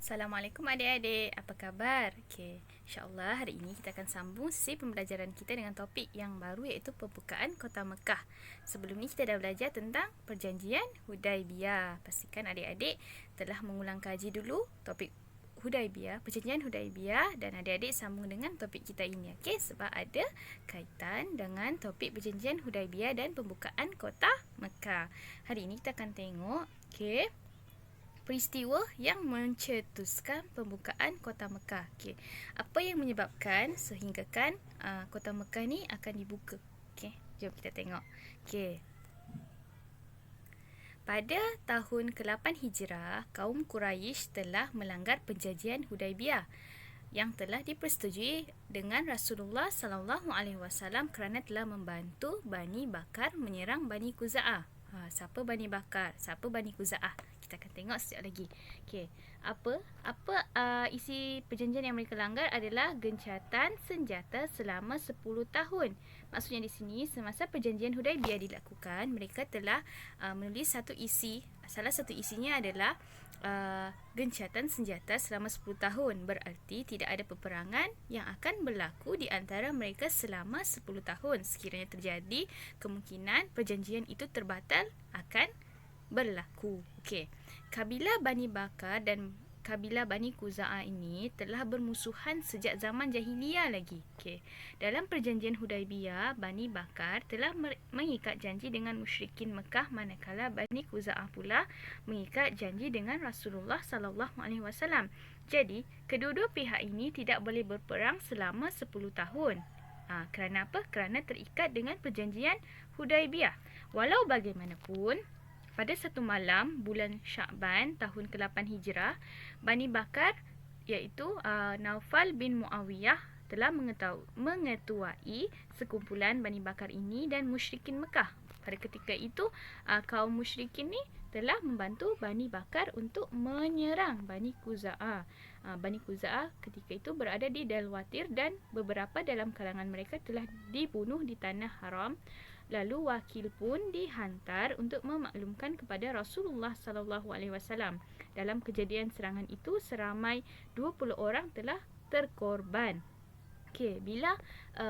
Assalamualaikum adik-adik, apa khabar? Okey, insya-Allah hari ini kita akan sambung sesi pembelajaran kita dengan topik yang baru iaitu pembukaan Kota Mekah. Sebelum ni kita dah belajar tentang perjanjian Hudaibiyah. Pastikan adik-adik telah mengulang kaji dulu topik Hudaibiyah, perjanjian Hudaibiyah, dan adik-adik sambung dengan topik kita ini. Okey, sebab ada kaitan dengan topik perjanjian Hudaibiyah dan pembukaan Kota Mekah. Hari ini kita akan tengok peristiwa yang mencetuskan pembukaan Kota Mekah. Okey, apa yang menyebabkan sehinggakan Kota Mekah ni akan dibuka? Okey, jom kita tengok. Okey. Pada tahun ke-8 Hijrah, kaum Quraisy telah melanggar perjanjian Hudaibiyah yang telah dipersetujui dengan Rasulullah sallallahu alaihi wasallam kerana telah membantu Bani Bakar menyerang Bani Khuza'ah. Siapa Bani Bakar? Siapa Bani Khuza'ah? Kita akan tengok sekejap lagi. Okey, apa isi perjanjian yang mereka langgar adalah gencatan senjata selama 10 tahun. Maksudnya di sini semasa perjanjian Hudaibiyah dilakukan, mereka telah menulis satu isi. Salah satu isinya adalah gencatan senjata selama 10 tahun. Berarti tidak ada peperangan yang akan berlaku di antara mereka selama 10 tahun. Sekiranya terjadi, kemungkinan perjanjian itu terbatal akan berlaku. Okey. Kabilah Bani Bakar dan kabilah Bani Khuza'ah ini telah bermusuhan sejak zaman jahiliyah lagi. Okey. Dalam perjanjian Hudaibiyah, Bani Bakar telah mengikat janji dengan musyrikin Mekah, manakala Bani Khuza'ah pula mengikat janji dengan Rasulullah sallallahu alaihi wasallam. Jadi, kedua-dua pihak ini tidak boleh berperang selama 10 tahun. Kerana apa? Kerana terikat dengan perjanjian Hudaibiyah. Walau bagaimanapun, pada satu malam bulan Sya'ban tahun ke-8 Hijrah, Bani Bakar iaitu Naufal bin Muawiyah telah mengetuai sekumpulan Bani Bakar ini dan musyrikin Mekah. Pada ketika itu, kaum musyrikin ni telah membantu Bani Bakar untuk menyerang Bani Khuza'ah. Bani Khuza'ah ketika itu berada di Dalwatir dan beberapa dalam kalangan mereka telah dibunuh di Tanah Haram. Lalu wakil pun dihantar untuk memaklumkan kepada Rasulullah sallallahu alaihi wasallam. Dalam kejadian serangan itu seramai 20 orang telah terkorban. Okey, bila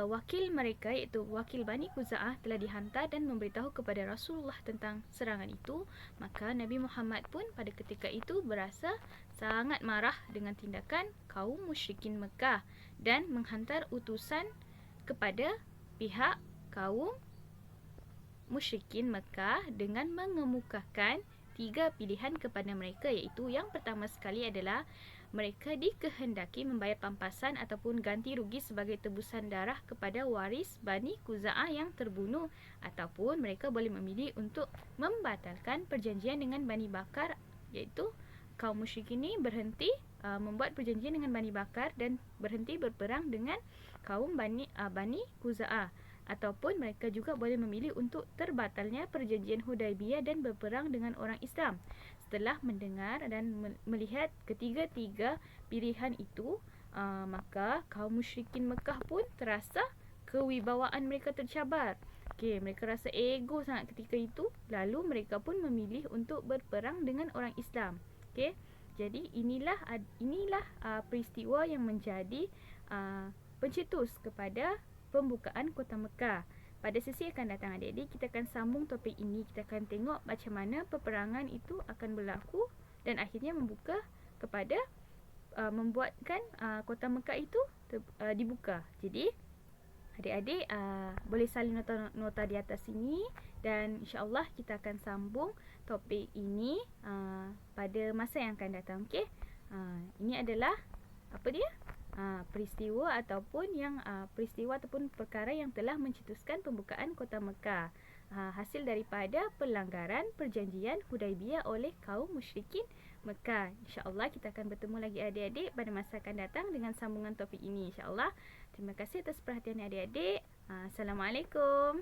wakil mereka iaitu wakil Bani Khuza'ah telah dihantar dan memberitahu kepada Rasulullah tentang serangan itu, maka Nabi Muhammad pun pada ketika itu berasa sangat marah dengan tindakan kaum musyrikin Mekah dan menghantar utusan kepada pihak kaum musyrikin Mekah dengan mengemukakan 3 pilihan kepada mereka, iaitu yang pertama sekali adalah mereka dikehendaki membayar pampasan ataupun ganti rugi sebagai tebusan darah kepada waris Bani Khuza'ah yang terbunuh, ataupun mereka boleh memilih untuk membatalkan perjanjian dengan Bani Bakar, iaitu kaum musyrikin ini berhenti membuat perjanjian dengan Bani Bakar dan berhenti berperang dengan kaum Bani Khuza'ah. Ataupun mereka juga boleh memilih untuk terbatalnya perjanjian Hudaibiyah dan berperang dengan orang Islam. Setelah mendengar dan melihat ketiga-tiga pilihan itu, maka kaum musyrikin Mekah pun terasa kewibawaan mereka tercabar. Okey, mereka rasa ego sangat ketika itu. Lalu mereka pun memilih untuk berperang dengan orang Islam. Okey, jadi inilah peristiwa yang menjadi pencetus kepada pembukaan Kota Mekah. Pada sesi akan datang adik-adik, kita akan sambung topik ini. Kita akan tengok macam mana peperangan itu akan berlaku dan akhirnya membuka kepada membuatkan Kota Mekah itu dibuka. Jadi adik-adik boleh salin nota di atas ini dan insya-Allah kita akan sambung topik ini pada masa yang akan datang. Okey. Ini adalah apa dia? Peristiwa ataupun perkara yang telah mencetuskan pembukaan Kota Mekah, hasil daripada pelanggaran perjanjian Hudaibiyah oleh kaum musyrikin Mekah. InsyaAllah kita akan bertemu lagi adik-adik pada masa akan datang dengan sambungan topik ini, insyaAllah. Terima kasih atas perhatian adik-adik. Assalamualaikum.